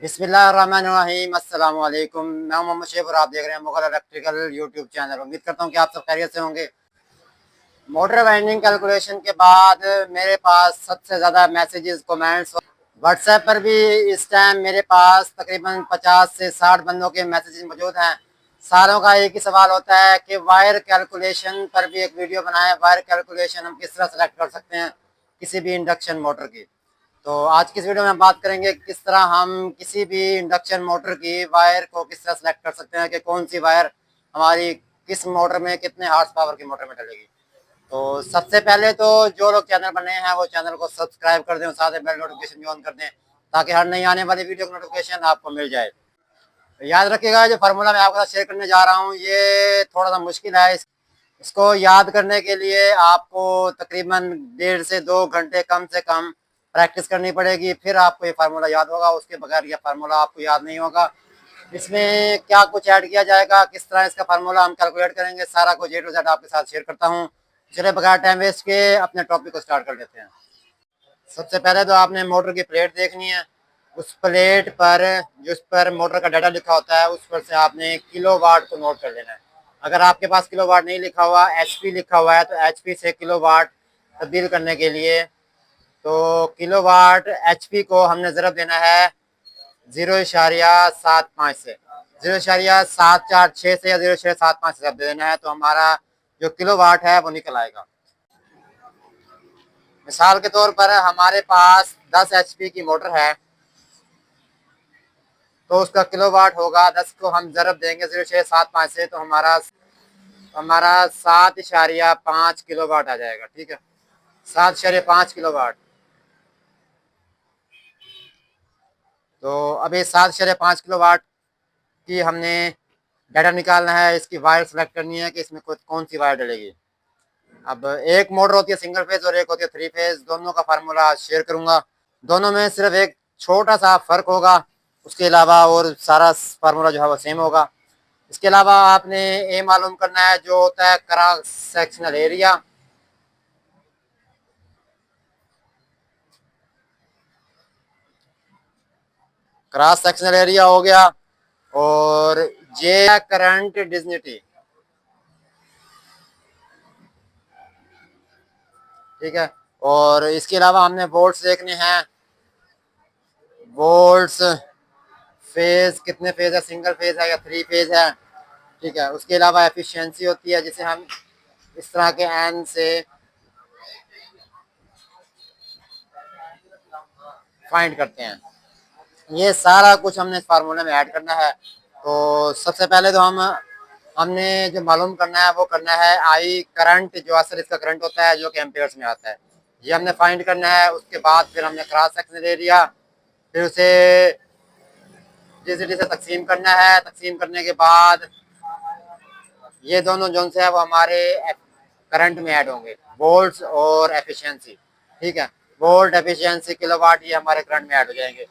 बिस्मिल्लाहिर्रहमानिर्रहीम। अस्सलाम वालेकुम। मैं मोहम्मद शेख और आप देख रहे हैं मुगल इलेक्ट्रिकल यूट्यूब चैनल। उम्मीद करता हूँ कि आप सब खैरियत से होंगे। मोटर वाइंडिंग कैलकुलेशन के बाद मेरे पास सबसे ज़्यादा मैसेजेस कमेंट्स व्हाट्सएप पर भी इस टाइम मेरे पास तकरीबन 50 से 60 बंदों के मैसेजेस मौजूद हैं। सारों का एक ही सवाल होता है कि वायर कैलकुलेशन पर भी एक वीडियो बनाएं। वायर कैलकुलेशन हम किस तरह सेलेक्ट कर सकते हैं किसी भी इंडक्शन मोटर की। तो आज की इस वीडियो में हम बात करेंगे किस तरह हम किसी भी इंडक्शन मोटर की वायर को किस तरह सेलेक्ट कर सकते हैं कि कौन सी वायर हमारी किस मोटर में कितने हार्स पावर की मोटर में डलेगी। तो सबसे पहले तो जो लोग चैनल पर नए हैं वो चैनल को सब्सक्राइब कर दें, साथ ही बेल नोटिफिकेशन भी ऑन कर दें ताकि हर नई आने वाली वीडियो की नोटिफिकेशन आपको मिल जाए। याद रखिएगा, जो फार्मूला मैं आपके साथ शेयर करने जा रहा हूँ ये थोड़ा सा मुश्किल है। इसको याद करने के लिए आपको तकरीबन 1.5 से 2 घंटे कम से कम प्रैक्टिस करनी पड़ेगी, फिर आपको ये फार्मूला याद होगा। उसके बगैर ये फार्मूला आपको याद नहीं होगा। इसमें क्या कुछ ऐड किया जाएगा, किस तरह इसका फार्मूला हम कैलकुलेट करेंगे, सारा कुछ A to Z आपके साथ शेयर करता हूँ। चलिए बगैर टाइम वेस्ट के अपने टॉपिक को स्टार्ट कर लेते हैं। सबसे पहले तो आपने मोटर की प्लेट देखनी है। उस प्लेट पर जिस पर मोटर का डाटा लिखा होता है उस पर से आपने किलोवाट को नोट कर लेना है। अगर आपके पास किलोवाट नहीं लिखा हुआ, एचपी लिखा हुआ है, तो एचपी से किलोवाट तब्दील करने के लिए तो किलोवाट एचपी को हमने ज़रब देना है 0.75 से, 0.746 से या 0.75 से ज़रब देना है, तो हमारा जो किलोवाट है वो निकल आएगा। मिसाल के तौर पर हमारे पास 10 एचपी की मोटर है तो उसका किलोवाट होगा 10 को हम ज़रब देंगे 0.75 से, तो हमारा 7.5 किलोवाट आ जाएगा। ठीक है, 7.5 किलोवाट। तो अभी 7.5 किलोवाट की हमने डाटा निकालना है। इसकी वायर सेलेक्ट करनी है कि इसमें कौन सी वायर डलेगी। अब एक मोटर होती है सिंगल फेज और एक होती है 3 फेज। दोनों का फार्मूला शेयर करूंगा। दोनों में सिर्फ एक छोटा सा फर्क होगा, उसके अलावा और सारा फार्मूला जो है वो सेम होगा। इसके अलावा आपने ये मालूम करना है जो होता है cross sectional area. Cross sectional area हो गया, और जे करंट डिजनिटी। ठीक है, और इसके अलावा हमने वोल्ट्स देखने हैं। वोल्ट्स फेज कितने फेज है, सिंगल फेज है या 3 फेज है। ठीक है, उसके अलावा एफिशिएंसी होती है जिसे हम इस तरह के एन से फाइंड करते हैं। ये सारा कुछ हमने इस फार्मूले में ऐड करना है। तो सबसे पहले तो हमने जो मालूम करना है वो करना है आई करंट, जो असल इसका करंट होता है जो कि एम्पेयर्स में आता है, ये हमने फाइंड करना है। उसके बाद फिर हमने क्रॉस सेक्शनल एरिया, फिर उसे डेंसिटी से तकसीम करना है। तकसीम करने के बाद ये दोनों जोन से है वो हमारे करंट में ऐड होंगे, वोल्ट्स और एफिशिएंसी। ठीक है, वोल्ट, एफिशिएंसी, किलोवाट, ये हमारे करंट में ऐड हो जाएंगे।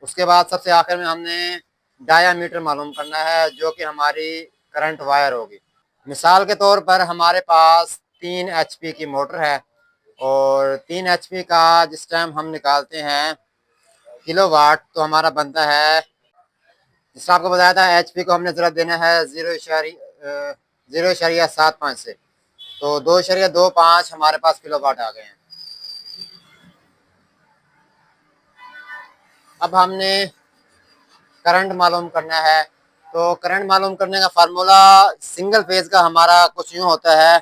उसके बाद सबसे आखिर में हमने डायामीटर मालूम करना है जो कि हमारी करंट वायर होगी। मिसाल के तौर पर हमारे पास 3 एचपी की मोटर है, और 3 एचपी का जिस टाइम हम निकालते हैं किलोवाट तो हमारा बनता है, जिस आपको बताया था एचपी को हमने ज़रा देना है 0.75 से, तो 2.25 हमारे पास किलोवाट आ गए हैं। अब हमने करंट मालूम करना है। तो करंट मालूम करने का फार्मूला सिंगल फेज का हमारा कुछ यूँ होता है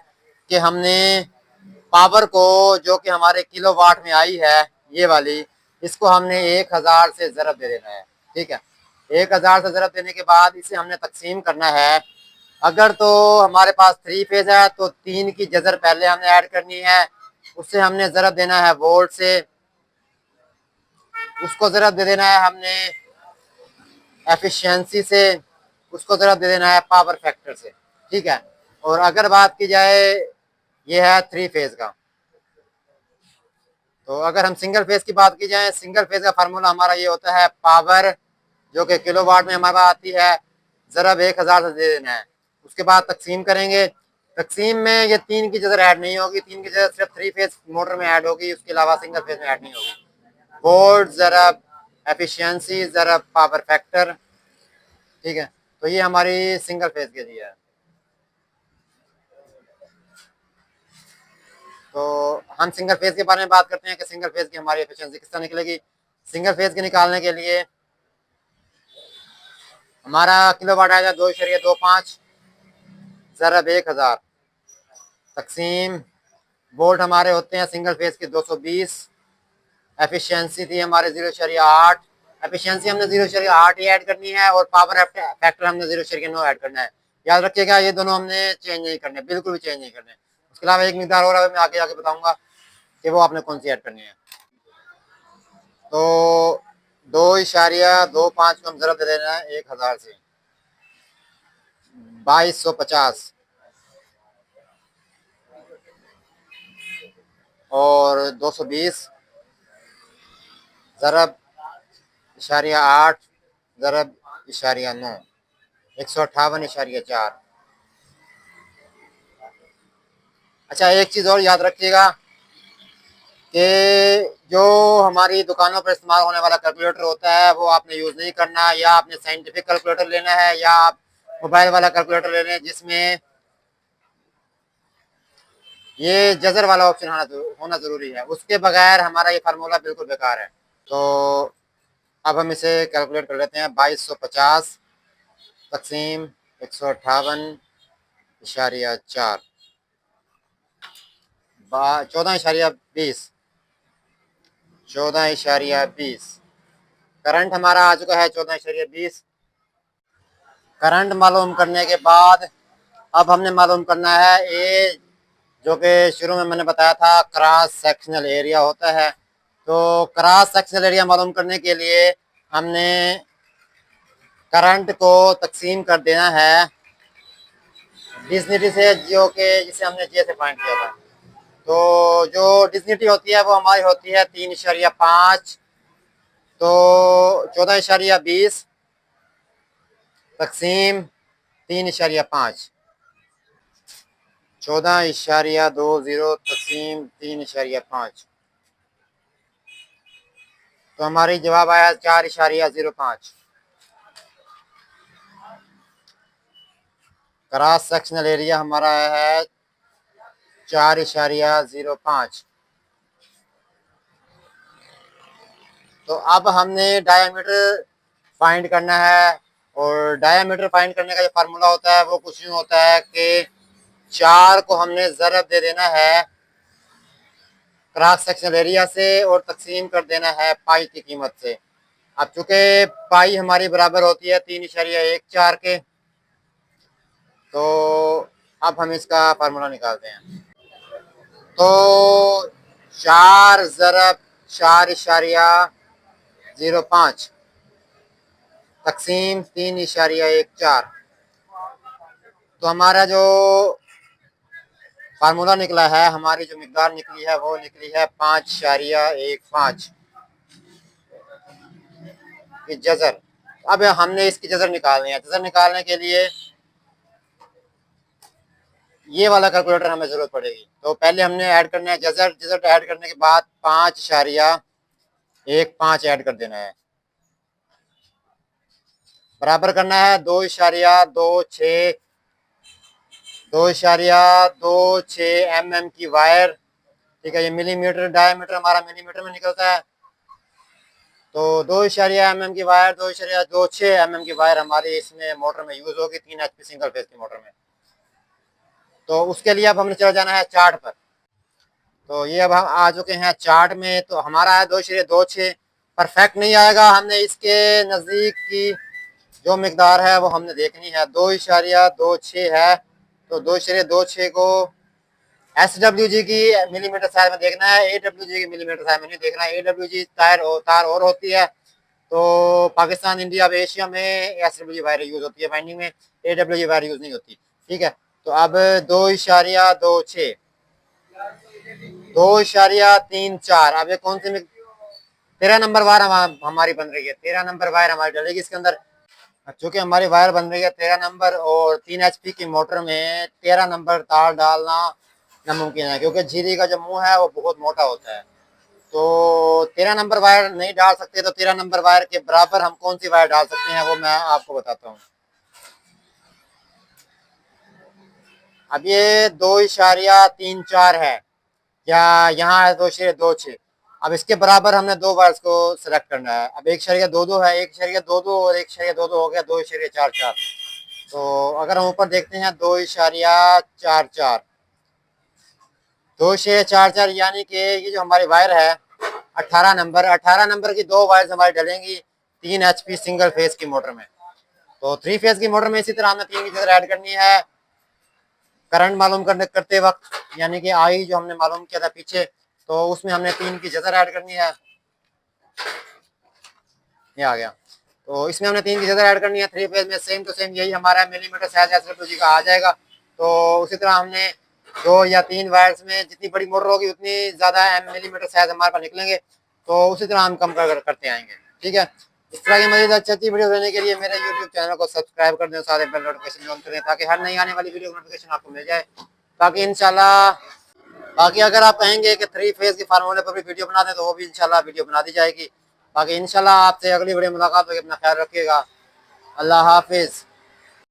कि हमने पावर को जो कि हमारे किलोवाट में आई है ये वाली, इसको हमने 1000 से ज़रब दे देना है। ठीक है, 1000 से ज़रब देने के बाद इसे हमने तकसीम करना है। अगर तो हमारे पास 3 फेज है तो 3 की जजर पहले हमने ऐड करनी है, उससे हमने ज़रब देना है वोल्ट से, उसको ज़रब दे देना है हमने एफिशिएंसी से, उसको ज़रा दे देना है पावर फैक्टर से। ठीक है, और अगर बात की जाए ये है 3 फेज का, तो अगर हम सिंगल फेज की बात की जाए, सिंगल फेज का फार्मूला हमारा ये होता है पावर जो कि किलोवाट में हमारे पास आती है, ज़रब 1000 से दे देना है। उसके बाद तकसीम करेंगे। तकसीम में ये 3 की जगह ऐड नहीं होगी, 3 की जगह सिर्फ 3 फेज मोटर में ऐड होगी, उसके अलावा सिंगल फेज में ऐड नहीं होगी। वोल्ट ज़रब एफिशिएंसी ज़रब पावर फैक्टर, ठीक है। तो ये हमारी सिंगल फेज के लिए है। तो हम सिंगल फेज के बारे में बात करते हैं कि सिंगल फेज की हमारी एफिशिएंसी किस तरह निकलेगी। सिंगल फेज के निकालने के लिए हमारा किलोवाट आएगा 2.25 ज़रब 1000 तकसीम वोल्ट हमारे होते हैं सिंगल फेज के 220। एफिशिएंसी थी हमारे 0.8। एफिशिएंसी हमने 0.8 ही ऐड करनी है और पावर फैक्टर हमने 0.9 ऐड करना है। याद रखिएगा ये दोनों हमने चेंज नहीं करने, बिल्कुल भी चेंज नहीं करने। उसके अलावा एक मिकदार और है, मैं आगे आगे बताऊंगा कि वो आपने कौन सी ऐड करनी है। तो 2.25 को हम ज़रा दे देना है 1000 से 2250 और 220 ज़रब 0.8 ज़रब 0.9 158.4। अच्छा एक चीज़ और याद रखिएगा कि जो हमारी दुकानों पर इस्तेमाल होने वाला कैलकुलेटर होता है वो आपने यूज़ नहीं करना, या आपने साइंटिफिक कैलकुलेटर लेना है या आप मोबाइल वाला कैलकुलेटर ले लें जिसमें ये जजर वाला ऑप्शन होना ज़रूरी है। उसके बगैर हमारा ये फार्मूला बिल्कुल बेकार है। तो अब हम इसे कैलकुलेट कर लेते हैं। 2250 तकसीम 158.4 14.20 14.20 करंट हमारा आ चुका है 14.20। करंट मालूम करने के बाद अब हमने मालूम करना है ए, जो कि शुरू में मैंने बताया था क्रॉस सेक्शनल एरिया होता है। तो क्रॉस सेक्शनल एरिया मालूम करने के लिए हमने करंट को तकसीम कर देना है डिस्निटी से, जो कि जिसे हमने जे से फाइंड किया था। तो जो डिस्निटी होती है वो हमारी होती है 3.5। तो 14.20 तकसीम 3.5 14.20 तकसीम 3.5। तो हमारी जवाब आया 4.05। क्रॉस सेक्शनल एरिया हमारा है 4.05। तो अब हमने डायामीटर फाइंड करना है, और डायामीटर फाइंड करने का जो फार्मूला होता है वो कुछ यूँ होता है कि 4 को हमने ज़रब दे देना है क्रॉस सेक्शनल एरिया से और तकसीम कर देना है पाई की कीमत से। अब चूंकि पाई हमारी बराबर होती है 3.14 के, तो अब हम इसका फार्मूला निकालते हैं। तो 4 ज़रब 4.05 तकसीम 3.14। तो हमारा जो फार्मूला निकला है, हमारी जो मिकदार निकली है वो निकली है 5.15 की जजर। अब हमने इसकी जजर निकालनी है। जजर निकालने के लिए ये वाला कैलकुलेटर हमें ज़रूरत पड़ेगी। तो पहले हमने ऐड करना है जजर। जजर ऐड करने के बाद 5.15 ऐड कर देना है। बराबर करना है 2.26 mm की वायर, ठीक है। ये मिलीमीटर, डायमीटर हमारा मिलीमीटर में निकलता है। तो 2.mm की वायर, 2.26 mm की वायर हमारी इसमें मोटर में यूज होगी 3 HP सिंगल फेज की मोटर में। तो उसके लिए अब हमने चला जाना है चार्ट पर। तो ये अब हम आ चुके हैं चार्ट में। तो हमारा है 2.26। परफेक्ट नहीं आएगा, हमने इसके नज़दीक की जो मिकदार है वो हमने देखनी है। 2.26 है, तो 2.26 को SWG की मिलीमीटर साइज में देखना है, AWG की मिलीमीटर साइज में नहीं देखना है। AWG तार और होती है। तो पाकिस्तान, इंडिया, एशिया में SWG वायर यूज होती है बाइंडिंग में, AWG वायर यूज नहीं होती, ठीक है। तो अब 2.26 2.34। अब ये कौन सी 13 नंबर वायर हमारी बन रही है। 13 नंबर वायर हमारी डलेगी इसके अंदर। चूंकि हमारी वायर बन रही है 13 नंबर और 3 HP की मोटर में 13 नंबर तार डालना नामुमकिन है, क्योंकि झिरी का जो मुंह है वो बहुत मोटा होता है। तो 13 नंबर वायर नहीं डाल सकते, तो 13 नंबर वायर के बराबर हम कौन सी वायर डाल सकते हैं वो मैं आपको बताता हूँ। अब ये 2.34 है, या यहाँ है 2.26। अब इसके बराबर हमने दो वायर्स को सिलेक्ट करना है। अब 1.22 है, 1.22 और 1.22 हो गया 2.44। तो अगर हम ऊपर देखते हैं 2.44, 2.44 यानी कि ये जो हमारी वायर है 18 नंबर की दो वायर्स हमारी डलेंगी 3 HP सिंगल फेज की मोटर में। तो 3 फेज की मोटर में इसी तरह हमें 3 की जगह ऐड करनी है करंट मालूम करते वक्त, यानी कि आई जो हमने मालूम किया था पीछे, तो उसमें हमने 3 की जगह ऐड करनी है। ये आ गया, तो इसमें हमने 3 की जगह ऐड करनी है। 3 फेज में सेम टू सेम यही हमारा मिलीमीटर साइज एसडब्ल्यूजी का आ जाएगा। तो उसी तरह हमने 2 या 3 वायर्स में जितनी बड़ी मोटर होगी उतनी ज्यादा मिलीमीटर साइज हमारे पास निकलेंगे। तो उसी तरह हम कम करते आएंगे। ठीक है, इस तरह की मजीद अच्छी अच्छी वीडियो देने के लिए मेरे यूट्यूब चैनल को सब्सक्राइब कर दें, सारे बेल नोटिफिकेशन ऑन करें ताकि हर नई आने वाली वीडियो नोटिफिकेशन आपको मिल जाए। बाकी इंशाल्लाह, बाकी अगर आप कहेंगे कि 3 फेज के फार्मूले पर भी वीडियो बना दें तो वो भी इंशाल्लाह वीडियो बना दी जाएगी। बाकी इंशाल्लाह आपसे अगली वीडियो मुलाकात होगी। अपना ख्याल रखिएगा। अल्लाह हाफिज।